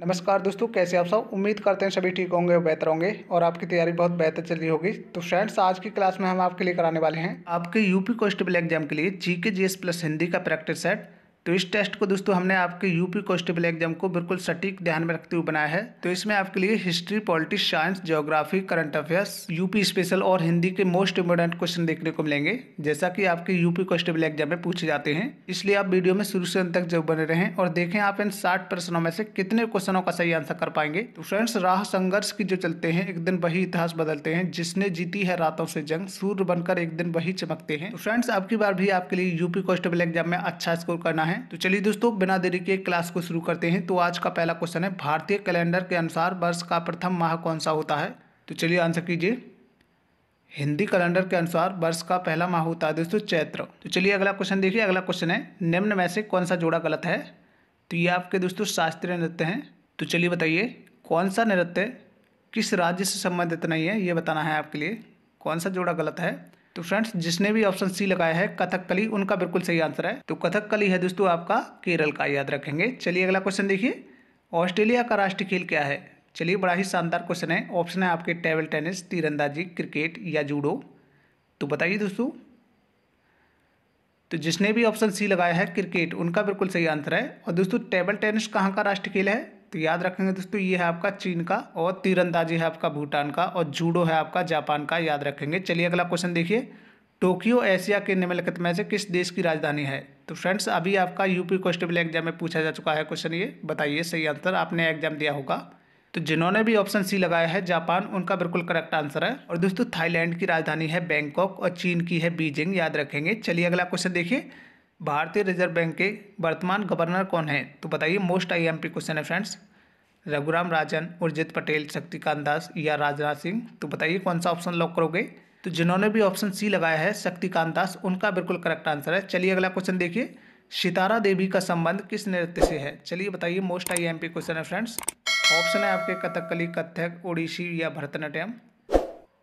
नमस्कार दोस्तों, कैसे आप सब। उम्मीद करते हैं सभी ठीक होंगे और बेहतर होंगे और आपकी तैयारी बहुत बेहतर चल रही होगी। तो फ्रेंड्स, आज की क्लास में हम आपके लिए कराने वाले हैं आपके यूपी कांस्टेबल एग्जाम के लिए जीके जीएस प्लस हिंदी का प्रैक्टिस सेट। तो इस टेस्ट को दोस्तों हमने आपके यूपी कांस्टेबल एग्जाम को बिल्कुल सटीक ध्यान में रखते हुए बनाया है। तो इसमें आपके लिए history, politics, science, geography, current affairs, UP special और हिंदी के मोस्ट इंपोर्टेंट क्वेश्चन देखने को मिलेंगे, जैसा कि आपके यूपी कांस्टेबल एग्जाम में पूछे जाते हैं। इसलिए आप वीडियो में शुरू से अंत तक जरूर बने रहें और देखें आप इन 60 प्रश्नों में से कितने क्वेश्चनों का सही आंसर कर पाएंगे। तो फ्रेंड्स, राह संघर्ष की जो चलते हैं, एक दिन वही इतिहास बदलते हैं, जिसने जीती है रातों से जंग, सूर्य बनकर एक दिन वही चमकते हैं। तो फ्रेंड्स, अब की बार भी आपके लिए यूपी कांस्टेबल एग्जाम में अच्छा स्कोर करना है। तो चलिए दोस्तों, बिना देरी के क्लास को शुरू करते हैं। तो आज का पहला क्वेश्चन है, भारतीय कैलेंडर के अनुसार वर्ष का प्रथम माह कौन सा होता है। तो चलिए आंसर कीजिए। हिंदी कैलेंडर के अनुसार वर्ष का पहला माह होता है दोस्तों चैत्र। तो चलिए अगला क्वेश्चन देखिए। अगला क्वेश्चन है, निम्न में से कौन सा जोड़ा गलत है। तो ये आपके दोस्तों शास्त्रीय नृत्य हैं। तो चलिए बताइए, कौन सा नृत्य किस राज्य से संबंधित नहीं है, ये बताना है आपके लिए। कौन सा जोड़ा गलत है। तो फ्रेंड्स, जिसने भी ऑप्शन सी लगाया है कथकली, उनका बिल्कुल सही आंसर है। तो कथकली है दोस्तों आपका केरल का, याद रखेंगे। चलिए अगला क्वेश्चन देखिए, ऑस्ट्रेलिया का राष्ट्रीय खेल क्या है। चलिए, बड़ा ही शानदार क्वेश्चन है। ऑप्शन है आपके टेबल टेनिस, तीरंदाजी, क्रिकेट या जूडो। तो बताइए दोस्तों। तो जिसने भी ऑप्शन सी लगाया है क्रिकेट, उनका बिल्कुल सही आंसर है। और दोस्तों, टेबल टेनिस कहाँ का राष्ट्रीय खेल है। तो याद रखेंगे दोस्तों, ये है आपका चीन का, और तीरंदाजी है आपका भूटान का, और जूडो है आपका जापान का, याद रखेंगे। चलिए अगला क्वेश्चन देखिए, टोक्यो एशिया के निम्नलिखित में से किस देश की राजधानी है। तो फ्रेंड्स, अभी आपका यूपी कांस्टेबल एग्जाम में पूछा जा चुका है क्वेश्चन, ये बताइए सही आंसर। आपने एग्जाम दिया होगा। तो जिन्होंने भी ऑप्शन सी लगाया है जापान, उनका बिल्कुल करेक्ट आंसर है। और दोस्तों, थाईलैंड की राजधानी है बैंकॉक और चीन की है बीजिंग, याद रखेंगे। चलिए अगला क्वेश्चन देखिए, भारतीय रिजर्व बैंक के वर्तमान गवर्नर कौन है। तो बताइए, मोस्ट आईएमपी क्वेश्चन है फ्रेंड्स। रघुराम राजन, उर्जित पटेल, शक्तिकांत दास या राजनाथ सिंह। तो बताइए कौन सा ऑप्शन लॉक करोगे। तो जिन्होंने भी ऑप्शन सी लगाया है शक्तिकांत दास, उनका बिल्कुल करेक्ट आंसर है। चलिए अगला क्वेश्चन देखिए, सितारा देवी का संबंध किस नृत्य से है। चलिए बताइए, मोस्ट आईएमपी क्वेश्चन है फ्रेंड्स। ऑप्शन है आपके कथकली, कथक, ओडिसी या भरतनाट्यम।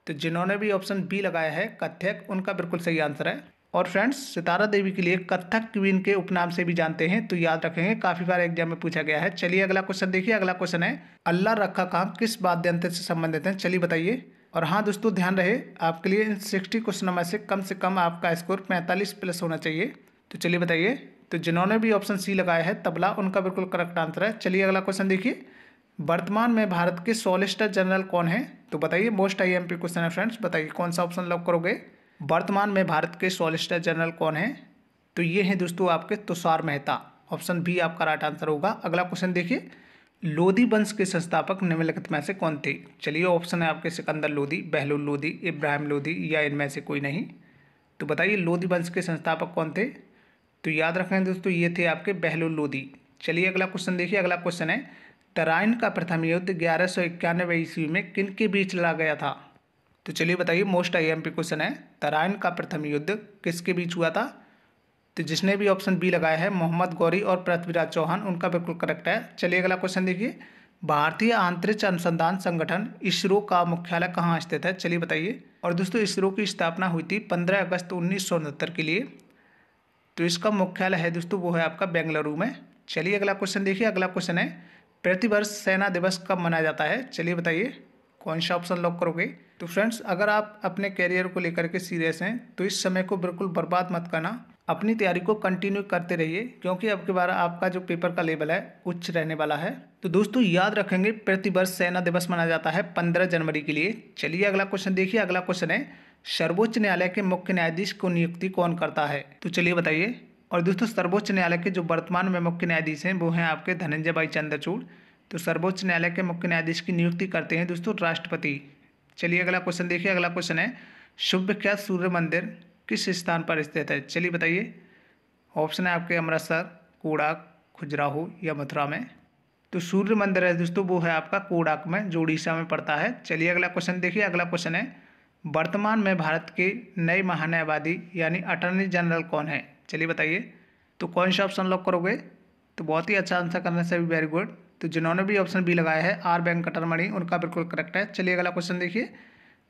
तो जिन्होंने भी ऑप्शन बी लगाया है कथक, उनका बिल्कुल सही आंसर है। और फ्रेंड्स, सितारा देवी के लिए कथक क्वीन के उपनाम से भी जानते हैं, तो याद रखेंगे, काफी बार एग्जाम में पूछा गया है। चलिए अगला क्वेश्चन देखिए। अगला क्वेश्चन है, अल्लाह रखा काम किस वाद्य यंत्र से संबंधित है। चलिए बताइए। और हाँ दोस्तों, ध्यान रहे, आपके लिए इन 60 क्वेश्चनों में से कम आपका स्कोर 45 प्लस होना चाहिए। तो चलिए बताइए। तो जिन्होंने भी ऑप्शन सी लगाया है तबला, उनका बिल्कुल करेक्ट आंसर है। चलिए अगला क्वेश्चन देखिए, वर्तमान में भारत के सॉलिसिटर जनरल कौन है। तो बताइए, मोस्ट आईएमपी क्वेश्चन है फ्रेंड्स। बताइए कौन सा ऑप्शन लॉक करोगे। वर्तमान में भारत के सॉलिसिटर जनरल कौन है। तो ये हैं दोस्तों आपके तुषार मेहता। ऑप्शन बी आपका राइट आंसर होगा। अगला क्वेश्चन देखिए, लोधी वंश के संस्थापक निम्नलिखित में से कौन थे। चलिए, ऑप्शन है आपके सिकंदर लोधी, बहलोल लोधी, इब्राहिम लोधी या इनमें से कोई नहीं। तो बताइए, लोधी वंश के संस्थापक कौन थे। तो याद रखें दोस्तों, ये थे आपके बहलोल लोधी। चलिए अगला क्वेश्चन देखिए। अगला क्वेश्चन है, तराइन का प्रथम युद्ध 1191 ईस्वी में किन के बीच लड़ा गया था। तो चलिए बताइए, मोस्ट आईएमपी क्वेश्चन है, तराइन का प्रथम युद्ध किसके बीच हुआ था। तो जिसने भी ऑप्शन बी लगाया है मोहम्मद गौरी और पृथ्वीराज चौहान, उनका बिल्कुल करेक्ट है। चलिए अगला क्वेश्चन देखिए, भारतीय अंतरिक्ष अनुसंधान संगठन इसरो का मुख्यालय कहाँ स्थित है। चलिए बताइए। और दोस्तों, इसरो की स्थापना हुई थी 15 अगस्त 1969 के लिए। तो इसका मुख्यालय है दोस्तों, वो है आपका बेंगलुरु में। चलिए अगला क्वेश्चन देखिए। अगला क्वेश्चन है, प्रतिवर्ष सेना दिवस कब मनाया जाता है। चलिए बताइए, कौन सा ऑप्शन लॉक करोगे। तो फ्रेंड्स, अगर आप अपने कैरियर को लेकर के सीरियस हैं, तो इस समय को बिल्कुल बर्बाद मत करना, अपनी तैयारी को कंटिन्यू करते रहिए, क्योंकि अब की बार आपका जो पेपर का लेवल है उच्च रहने वाला है। तो दोस्तों, याद रखेंगे, प्रतिवर्ष सेना दिवस मनाया जाता है 15 जनवरी के लिए। चलिए अगला क्वेश्चन देखिए। अगला क्वेश्चन है, सर्वोच्च न्यायालय के मुख्य न्यायाधीश को नियुक्ति कौन करता है। तो चलिए बताइए। और दोस्तों, सर्वोच्च न्यायालय के जो वर्तमान में मुख्य न्यायाधीश हैं, वो हैं आपके धनंजय भाई चंद्रचूड़। तो सर्वोच्च न्यायालय के मुख्य न्यायाधीश की नियुक्ति करते हैं दोस्तों राष्ट्रपति। चलिए अगला क्वेश्चन देखिए। अगला क्वेश्चन है, सुविख्यात सूर्य मंदिर किस स्थान पर स्थित है। चलिए बताइए। ऑप्शन है आपके अमृतसर, कोडाक, खजुराहो या मथुरा में। तो सूर्य मंदिर है दोस्तों, वो है आपका कोडाक में, जो उड़ीसा में पड़ता है। चलिए अगला क्वेश्चन देखिए। अगला क्वेश्चन है, वर्तमान में भारत के नए महान्यायवादी यानी अटॉर्नी जनरल कौन है। चलिए बताइए। तो कौन सा ऑप्शन लॉक करोगे। तो बहुत ही अच्छा आंसर करने से भी वेरी गुड। तो जिन्होंने भी ऑप्शन बी लगाया है आर वेंकटरमणि, उनका बिल्कुल करेक्ट है। चलिए अगला क्वेश्चन देखिए,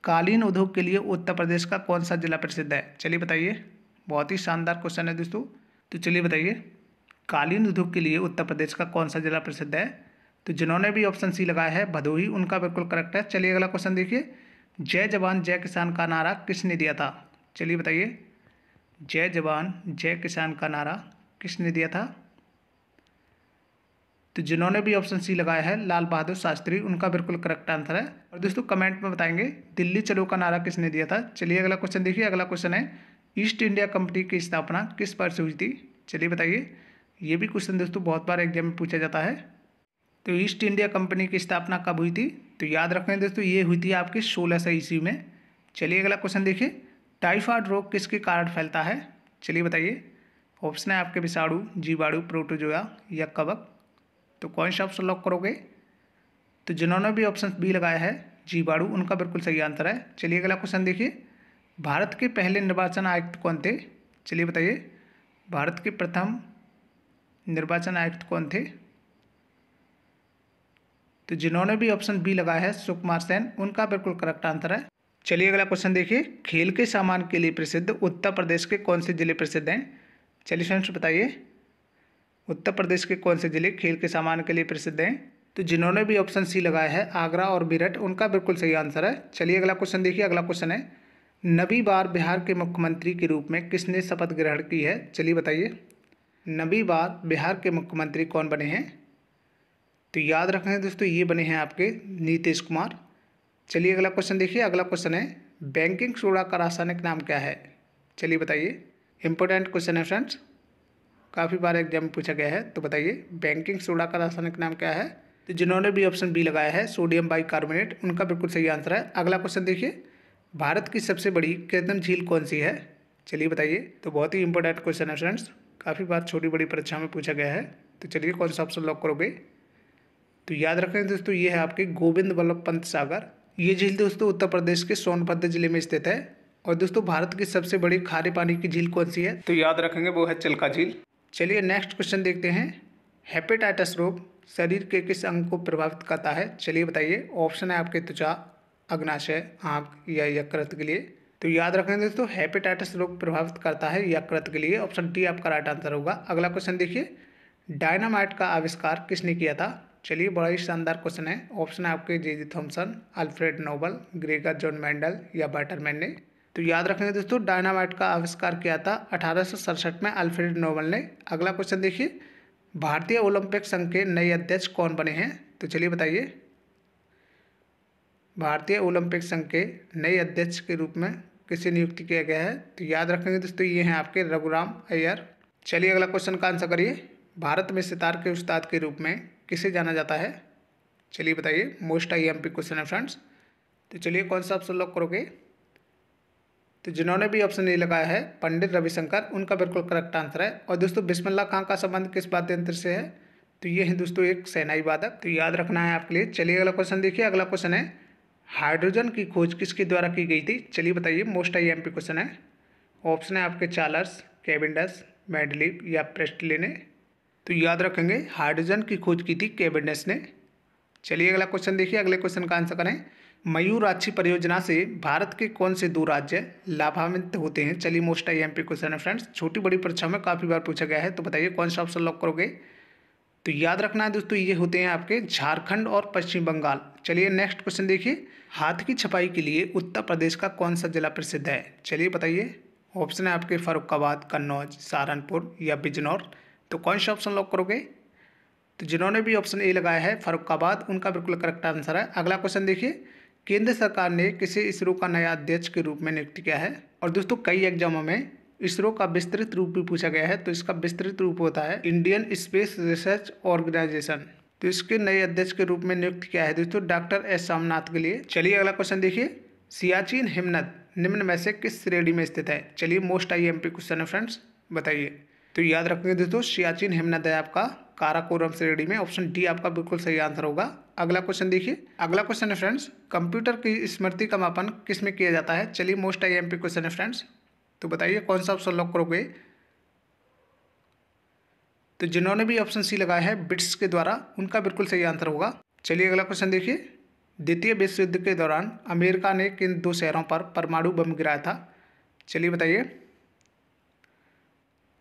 कालीन उद्योग के लिए उत्तर प्रदेश का कौन सा जिला प्रसिद्ध है। चलिए बताइए। बहुत ही शानदार क्वेश्चन है दोस्तों। तो चलिए बताइए, कालीन उद्योग के लिए उत्तर प्रदेश का कौन सा जिला प्रसिद्ध है। तो जिन्होंने भी ऑप्शन सी लगाया है भदोही, उनका बिल्कुल करेक्ट है। चलिए अगला क्वेश्चन देखिए, जय जवान जय किसान का नारा किसने दिया था? चलिए बताइए, जय जवान जय किसान का नारा किसने दिया था? तो जिन्होंने भी ऑप्शन सी लगाया है लाल बहादुर शास्त्री, उनका बिल्कुल करेक्ट आंसर है। और दोस्तों कमेंट में बताएंगे दिल्ली चलो का नारा किसने दिया था। चलिए अगला क्वेश्चन देखिए, अगला क्वेश्चन है ईस्ट इंडिया कंपनी की स्थापना किस वर्ष हुई थी? चलिए बताइए, ये भी क्वेश्चन दोस्तों बहुत बार एग्जाम में पूछा जाता है। तो ईस्ट इंडिया कंपनी की स्थापना कब हुई थी? तो याद रखें दोस्तों, ये हुई थी आपकी 1600 ईस्वी में। चलिए अगला क्वेश्चन देखिए, टाइफाइड रोग किसके कारण फैलता है? चलिए बताइए, ऑप्शन है आपके विषाणु, जीवाणु, प्रोटोजोआ या कवक। तो कौन सा ऑप्शन लॉक करोगे? तो जिन्होंने भी ऑप्शन बी लगाया है जीवाणु, उनका बिल्कुल सही आंसर है। चलिए अगला क्वेश्चन देखिए, भारत के पहले निर्वाचन आयुक्त कौन थे? चलिए बताइए, भारत के प्रथम निर्वाचन आयुक्त कौन थे? तो जिन्होंने भी ऑप्शन बी लगाया है सुकुमार सेन, उनका बिल्कुल करेक्ट आंसर है। चलिए अगला क्वेश्चन देखिए, खेल के सामान के लिए प्रसिद्ध उत्तर प्रदेश के कौन से जिले प्रसिद्ध हैं? चलिए फ्रेंड्स बताइए, उत्तर प्रदेश के कौन से जिले खेल के सामान के लिए प्रसिद्ध हैं? तो जिन्होंने भी ऑप्शन सी लगाया है आगरा और मेरठ, उनका बिल्कुल सही आंसर है। चलिए अगला क्वेश्चन देखिए, अगला क्वेश्चन है नवी बार बिहार के मुख्यमंत्री के रूप में किसने शपथ ग्रहण की है? चलिए बताइए, नवी बार बिहार के मुख्यमंत्री कौन बने हैं? तो याद रखें दोस्तों, ये बने हैं आपके नीतीश कुमार। चलिए अगला क्वेश्चन देखिए, अगला क्वेश्चन है बेकिंग सोडा का रासायनिक नाम क्या है? चलिए बताइए, इंपॉर्टेंट क्वेश्चन है फ्रेंड्स, काफ़ी बार एग्जाम में पूछा गया है। तो बताइए बेकिंग सोडा का रासायनिक नाम क्या है? तो जिन्होंने भी ऑप्शन बी लगाया है सोडियम बाइकार्बोनेट, उनका बिल्कुल सही आंसर है। अगला क्वेश्चन देखिए, भारत की सबसे बड़ी कृत्रिम झील कौन सी है? चलिए बताइए। तो बहुत ही इंपॉर्टेंट क्वेश्चन है फ्रेंड्स, काफ़ी बार छोटी बड़ी परीक्षा में पूछा गया है। तो चलिए कौन सा ऑप्शन लॉक करोगे? तो याद रखें दोस्तों, ये है आपके गोविंद वल्लभ पंत सागर। ये झील दोस्तों उत्तर प्रदेश के सोनभद्र जिले में स्थित है। और दोस्तों भारत की सबसे बड़ी खारे पानी की झील कौन सी है? तो याद रखेंगे वो है चिल्का झील। चलिए नेक्स्ट क्वेश्चन देखते हैं, हेपेटाइटिस रोग शरीर के किस अंग को प्रभावित करता है? चलिए बताइए, ऑप्शन है आपके त्वचा, अग्नाशय, आँख या यकृत के लिए। तो याद रखें दोस्तों, हेपेटाइटिस रोग प्रभावित करता है यकृत के लिए, ऑप्शन डी आपका राइट आंसर होगा। अगला क्वेश्चन देखिए, डायनामाइट का आविष्कार किसने किया था? चलिए बड़ा ही शानदार क्वेश्चन है, ऑप्शन है आपके J Thomson, Alfred Nobel, Gregor John Mendel या बैटरमैन ने। तो याद रखेंगे दोस्तों, डायनामाइट का आविष्कार किया था 1867 में अल्फ्रेड नोबल ने। अगला क्वेश्चन देखिए, भारतीय ओलंपिक संघ के नए अध्यक्ष कौन बने हैं? तो चलिए बताइए, भारतीय ओलंपिक संघ के नए अध्यक्ष के रूप में किसे नियुक्त किया गया है? तो याद रखेंगे दोस्तों, ये हैं आपके रघुराम अय्यर। चलिए अगला क्वेश्चन का आंसर करिए, भारत में सितार के उस्ताद के रूप में किसे जाना जाता है? चलिए बताइए, मोस्ट IMP क्वेश्चन है फ्रेंड्स। तो चलिए कौन सा ऑप्शन लॉक करोगे? तो जिन्होंने भी ऑप्शन ए लगाया है पंडित रविशंकर, उनका बिल्कुल करेक्ट आंसर है। और दोस्तों बिस्मिल्लाह खां का संबंध किस वाद्य यंत्र से है? तो ये है दोस्तों एक शहनाई वादक। तो याद रखना है आपके लिए। चलिए अगला क्वेश्चन देखिए, अगला क्वेश्चन है हाइड्रोजन की खोज किसके द्वारा की गई थी? चलिए बताइए, मोस्ट IMP क्वेश्चन है। ऑप्शन है आपके चार्ल्स, कैवेंडिश, मेंडलीव या प्रेस्टले ने। तो याद रखेंगे हाइड्रोजन की खोज की थी कैवेंडिश ने। चलिए अगला क्वेश्चन देखिए, अगले क्वेश्चन का आंसर करें, मयूराक्षी परियोजना से भारत के कौन से 2 राज्य लाभान्वित होते हैं? चलिए मोस्ट IMP क्वेश्चन है फ्रेंड्स, छोटी बड़ी परीक्षा में काफ़ी बार पूछा गया है। तो बताइए कौन सा ऑप्शन लॉक करोगे? तो याद रखना है दोस्तों, ये होते हैं आपके झारखंड और पश्चिम बंगाल। चलिए नेक्स्ट क्वेश्चन देखिए, हाथ की छपाई के लिए उत्तर प्रदेश का कौन सा जिला प्रसिद्ध है? चलिए बताइए, ऑप्शन है आपके फर्रुखाबाद, कन्नौज, सहारनपुर या बिजनौर। तो कौन सा ऑप्शन लॉक करोगे? तो जिन्होंने भी ऑप्शन ए लगाया है फर्रुखाबाद, उनका बिल्कुल करेक्ट आंसर है। अगला क्वेश्चन देखिए, केंद्र सरकार ने किसे इसरो का नया अध्यक्ष के रूप में नियुक्त किया है? और दोस्तों कई एग्जामों में इसरो का विस्तृत रूप भी पूछा गया है। तो इसका विस्तृत रूप होता है इंडियन स्पेस रिसर्च ऑर्गेनाइजेशन। तो इसके नए अध्यक्ष के रूप में नियुक्त किया है दोस्तों डॉक्टर एस सोमनाथ के लिए। चलिए अगला क्वेश्चन देखिए, सियाचिन हिमनद निम्न में से किस श्रेणी में स्थित है? चलिए मोस्ट IMP क्वेश्चन है फ्रेंड्स, बताइए। तो याद रखेंगे दोस्तों, सियाचिन हिमनद है आपका काराकोरम श्रेणी में, ऑप्शन डी आपका बिल्कुल सही आंसर होगा। अगला क्वेश्चन देखिए, अगला क्वेश्चन है फ्रेंड्स, कंप्यूटर की स्मृति का मापन किस में किया जाता है? चलिए मोस्ट IMP क्वेश्चन है फ्रेंड्स, तो बताइए कौन सा ऑप्शन लॉक करोगे? तो जिन्होंने भी ऑप्शन सी लगाया है बिट्स के द्वारा, उनका बिल्कुल सही आंसर होगा। चलिए अगला क्वेश्चन देखिए, द्वितीय विश्व युद्ध के दौरान अमेरिका ने किन 2 शहरों पर परमाणु बम गिराया था? चलिए बताइए।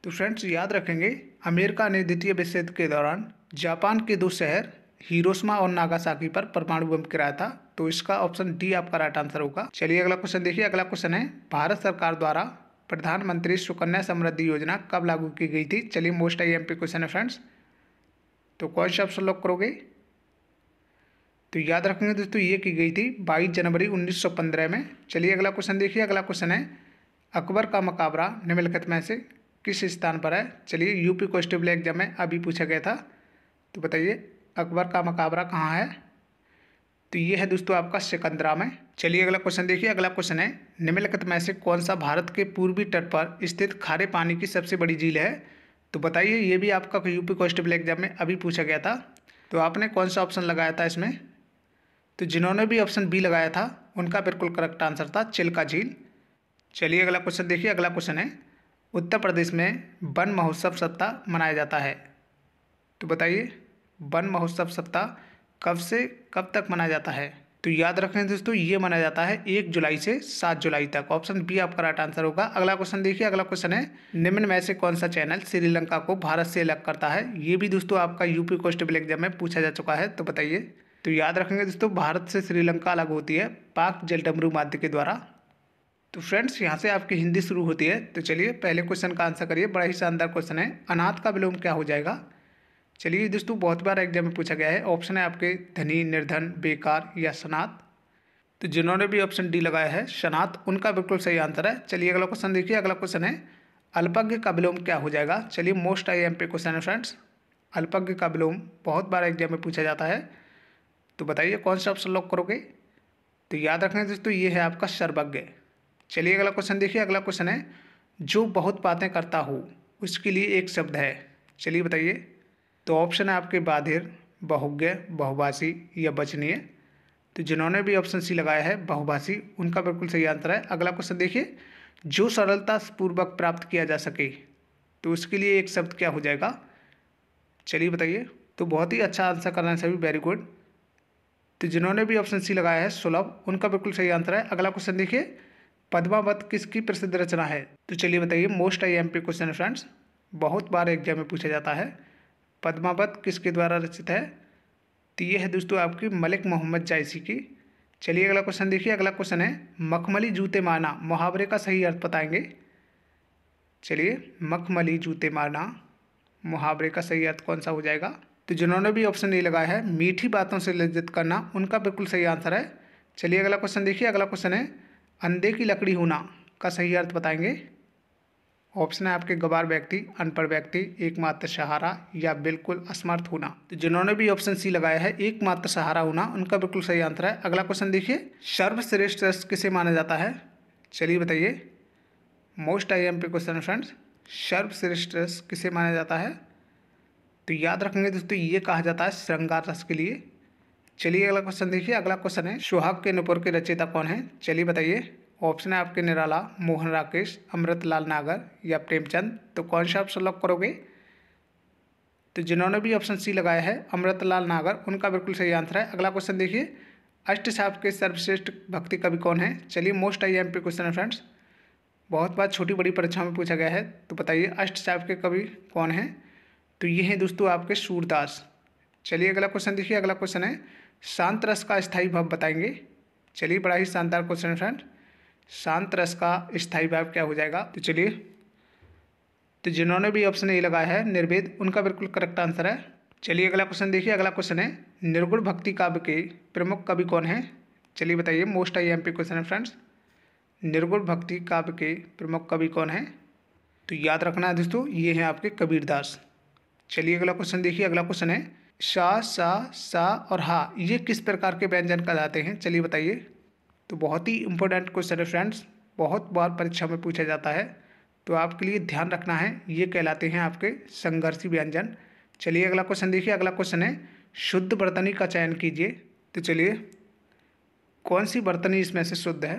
तो फ्रेंड्स याद रखेंगे, अमेरिका ने द्वितीय विश्व युद्ध के दौरान जापान के 2 शहर हिरोशिमा और नागासाकी पर परमाणु बम गिराया था। तो इसका ऑप्शन डी आपका राइट आंसर होगा। चलिए अगला क्वेश्चन देखिए। अगला क्वेश्चन है, भारत सरकार द्वारा प्रधानमंत्री सुकन्या समृद्धि योजना कब लागू की गई थी? चलिए मोस्ट IMP क्वेश्चन है फ्रेंड्स। तो कौन सा ऑप्शन लॉक करोगे? तो याद रखेंगे दोस्तों, ये की गई थी 22 जनवरी 1915 में। चलिए अगला क्वेश्चन देखिए। अगला क्वेश्चन है, अकबर का मकबरा निम्नलिखित में से किस स्थान पर है? चलिए यूपी कॉन्स्टेबल एग्जाम में अभी पूछा गया था। तो बताइए अकबर का मकबरा कहाँ है? तो ये है दोस्तों आपका सिकंदरा में। चलिए अगला क्वेश्चन देखिए। अगला क्वेश्चन है, निम्नलिखित में से कौन सा भारत के पूर्वी तट पर स्थित खारे पानी की सबसे बड़ी झील है? तो बताइए, ये भी आपका यूपी कॉन्स्टेबल एग्जाम में अभी पूछा गया था। तो आपने कौन सा ऑप्शन लगाया था इसमें? तो जिन्होंने भी ऑप्शन बी लगाया था उनका बिल्कुल करेक्ट आंसर था चिल्का झील। चलिए अगला क्वेश्चन देखिए। अगला क्वेश्चन है, उत्तर प्रदेश में वन महोत्सव सप्ताह मनाया जाता है। तो बताइए वन महोत्सव सप्ताह कब से कब तक मनाया जाता है? तो याद रखें दोस्तों, ये मनाया जाता है 1 जुलाई से 7 जुलाई तक। ऑप्शन बी आपका राइट आंसर होगा। अगला क्वेश्चन देखिए। अगला क्वेश्चन है, निम्न में से कौन सा चैनल श्रीलंका को भारत से अलग करता है? ये भी दोस्तों आपका यूपी कॉन्स्टेबल एग्जाम में पूछा जा चुका है। तो बताइए। तो याद रखेंगे दोस्तों, भारत से श्रीलंका अलग होती है पाक जलडमरू माध्य के द्वारा। तो फ्रेंड्स यहाँ से आपकी हिंदी शुरू होती है। तो चलिए पहले क्वेश्चन का आंसर करिए। बड़ा ही शानदार क्वेश्चन है, अनाथ का विलोम क्या हो जाएगा? चलिए दोस्तों, बहुत बार एग्जाम में पूछा गया है। ऑप्शन है आपके धनी, निर्धन, बेकार या सनात। तो जिन्होंने भी ऑप्शन डी लगाया है सनात, उनका बिल्कुल सही आंसर है। चलिए अगला क्वेश्चन देखिए। अगला क्वेश्चन है, अल्पज्ञ का विलोम क्या हो जाएगा? चलिए मोस्ट IMP क्वेश्चन है फ्रेंड्स। अल्पज्ञ का विलोम बहुत बार एग्जाम में पूछा जाता है। तो बताइए कौन सा ऑप्शन लॉक करोगे? तो याद रखना दोस्तों, ये है आपका सर्वज्ञ। चलिए अगला क्वेश्चन देखिए। अगला क्वेश्चन है, जो बहुत बातें करता हो उसके लिए एक शब्द है। चलिए बताइए। तो ऑप्शन है आपके बाधिर, बहुज्ञ, बहुभाषी या वचनीय। तो जिन्होंने भी ऑप्शन सी लगाया है बहुभाषी, उनका बिल्कुल सही आंसर है। अगला क्वेश्चन देखिए, जो सरलता पूर्वक प्राप्त किया जा सके, तो उसके लिए एक शब्द क्या हो जाएगा? चलिए बताइए। तो बहुत ही अच्छा आंसर करना है सभी, वेरी गुड। तो जिन्होंने भी ऑप्शन सी लगाया है सुलभ, उनका बिल्कुल सही आंसर है। अगला क्वेश्चन देखिए, पद्मावत किसकी प्रसिद्ध रचना है? तो चलिए बताइए, मोस्ट IMP क्वेश्चन है फ्रेंड्स, बहुत बार एग्जाम में पूछा जाता है। पद्मावत किसके द्वारा रचित है? तो ये है दोस्तों आपकी मलिक मोहम्मद जायसी की। चलिए अगला क्वेश्चन देखिए। अगला क्वेश्चन है, मखमली जूते मारना मुहावरे का सही अर्थ बताएंगे। चलिए, मखमली जूते मारना मुहावरे का सही अर्थ कौन सा हो जाएगा? तो जिन्होंने भी ऑप्शन ए लगाया है मीठी बातों से लज्जित करना, उनका बिल्कुल सही आंसर है। चलिए अगला क्वेश्चन देखिए। अगला क्वेश्चन है, अंधे की लकड़ी होना का सही अर्थ बताएंगे। ऑप्शन है आपके गवार व्यक्ति, अनपढ़ व्यक्ति, एकमात्र सहारा या बिल्कुल असमर्थ होना। तो जिन्होंने भी ऑप्शन सी लगाया है एकमात्र सहारा होना, उनका बिल्कुल सही आंसर है। अगला क्वेश्चन देखिए, सर्वश्रेष्ठ रस किसे माना जाता है? चलिए बताइए। मोस्ट IMP क्वेश्चन है फ्रेंड्स, सर्वश्रेष्ठ रस किसे माना जाता है? तो याद रखेंगे दोस्तों, ये कहा जाता है श्रृंगार रस के लिए। चलिए अगला क्वेश्चन देखिए। अगला क्वेश्चन है, सुहाग के नुपुर के रचयिता कौन है? चलिए बताइए। ऑप्शन है आपके निराला, मोहन राकेश, अमृतलाल नागर या प्रेमचंद। तो कौन सा ऑप्शन लॉक करोगे? तो जिन्होंने भी ऑप्शन सी लगाया है अमृतलाल नागर, उनका बिल्कुल सही आंसर है। अगला क्वेश्चन देखिए, अष्टचाप के सर्वश्रेष्ठ भक्ति कवि कौन है? चलिए मोस्ट IMP क्वेश्चन है फ्रेंड्स, बहुत बार छोटी बड़ी परीक्षाओं में पूछा गया है। तो बताइए अष्टचाप के कवि कौन है? तो ये हैं दोस्तों आपके सूरदास। चलिए अगला क्वेश्चन देखिए। अगला क्वेश्चन है, शांत रस का स्थायी भाव बताएंगे। चलिए बड़ा ही शानदार क्वेश्चन है फ्रेंड, शांत रस का स्थायी भाव क्या हो जाएगा? तो चलिए, तो जिन्होंने भी ऑप्शन ए लगाया है निर्वेद, उनका बिल्कुल करेक्ट आंसर है। चलिए अगला क्वेश्चन देखिए। अगला क्वेश्चन है, निर्गुण भक्ति काव्य के प्रमुख कवि कौन है? चलिए बताइए। मोस्ट IMP क्वेश्चन है फ्रेंड्स, निर्गुण भक्ति काव्य के प्रमुख कवि कौन है? तो याद रखना है दोस्तों, ये हैं आपके कबीरदास। चलिए अगला क्वेश्चन देखिए। अगला क्वेश्चन है, शा, सा और हा ये किस प्रकार के व्यंजन कहलाते हैं? चलिए बताइए। तो बहुत ही इंपॉर्टेंट क्वेश्चन है फ्रेंड्स, बहुत बार परीक्षा में पूछा जाता है, तो आपके लिए ध्यान रखना है, ये कहलाते हैं आपके संघर्षी व्यंजन। चलिए अगला क्वेश्चन देखिए। अगला क्वेश्चन है, शुद्ध वर्तनी का चयन कीजिए। तो चलिए, कौन सी वर्तनी इसमें से शुद्ध है?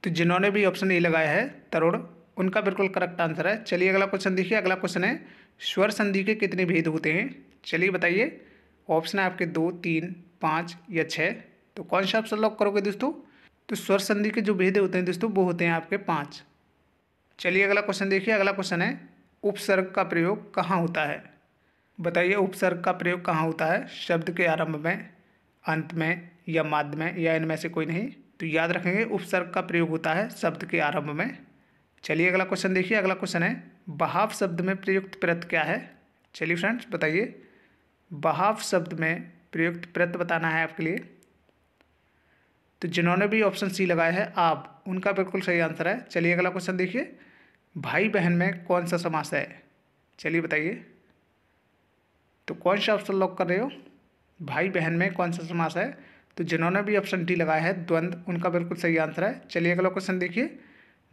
तो जिन्होंने भी ऑप्शन ए लगाया है तरुण, उनका बिल्कुल करेक्ट आंसर है। चलिए अगला क्वेश्चन देखिए। अगला क्वेश्चन है, स्वर संधि के कितने भेद होते हैं? चलिए बताइए। ऑप्शन है आपके 2, 3, 5 या 6। तो कौन सा ऑप्शन लॉक करोगे दोस्तों? तो स्वर संधि के जो भेद होते हैं दोस्तों, वो होते हैं आपके 5। चलिए अगला क्वेश्चन देखिए। अगला क्वेश्चन है, उपसर्ग का प्रयोग कहाँ होता है? बताइए उपसर्ग का प्रयोग कहाँ होता है? शब्द के आरंभ में, अंत में या मध्य में या इनमें से कोई नहीं। तो याद रखेंगे उपसर्ग का प्रयोग होता है शब्द के आरंभ में। चलिए अगला क्वेश्चन देखिए। अगला क्वेश्चन है बहाव शब्द में प्रयुक्त प्रत्यय क्या है? चलिए फ्रेंड्स बताइए, बहाव शब्द में प्रयुक्त प्रत्यय बताना है आपके लिए। तो जिन्होंने भी ऑप्शन सी लगाया है आप, उनका बिल्कुल सही आंसर है। चलिए अगला क्वेश्चन देखिए, भाई बहन में कौन सा समास है? चलिए बताइए। तो कौन सा ऑप्शन लॉक कर रहे हो? भाई बहन में कौन सा समास है? तो जिन्होंने भी ऑप्शन डी लगाया है द्वंद्व, उनका बिल्कुल सही आंसर है। चलिए अगला क्वेश्चन देखिए,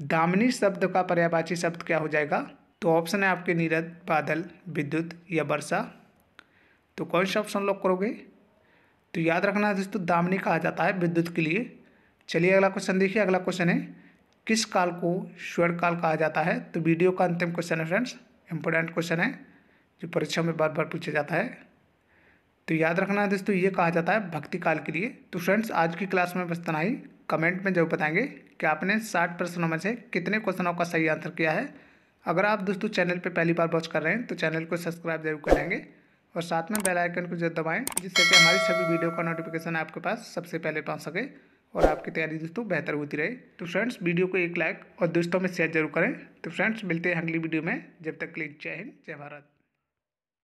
दामिनी शब्द का पर्यायवाची शब्द क्या हो जाएगा? तो ऑप्शन है आपके नीरद, बादल, विद्युत या वर्षा। तो कौन सा ऑप्शन लॉक करोगे? तो याद रखना दोस्तों, दामिनी कहा जाता है विद्युत के लिए। चलिए अगला क्वेश्चन देखिए। अगला क्वेश्चन है किस काल को स्वर्ण काल कहा जाता है? तो वीडियो का अंतिम क्वेश्चन है फ्रेंड्स, इंपॉर्टेंट क्वेश्चन है जो परीक्षा में बार बार पूछा जाता है। तो याद रखना है दोस्तों, ये कहा जाता है भक्ति काल के लिए। तो फ्रेंड्स आज की क्लास में बस इतना ही। कमेंट में जरूर बताएंगे कि आपने 60 प्रश्नों में से कितने क्वेश्चनों का सही आंसर किया है। अगर आप दोस्तों चैनल पे पहली बार वॉच कर रहे हैं तो चैनल को सब्सक्राइब जरूर कर लेंगे और साथ में बेल आइकन को जरूर दबाएं, जिससे कि हमारी सभी वीडियो का नोटिफिकेशन आपके पास सबसे पहले पहुंच सके और आपकी तैयारी दोस्तों बेहतर होती रहे। तो फ्रेंड्स वीडियो को एक लाइक और दोस्तों में शेयर जरूर करें। तो फ्रेंड्स मिलते हैं अगली वीडियो में, जब तक के लिए जय हिंद, जय भारत।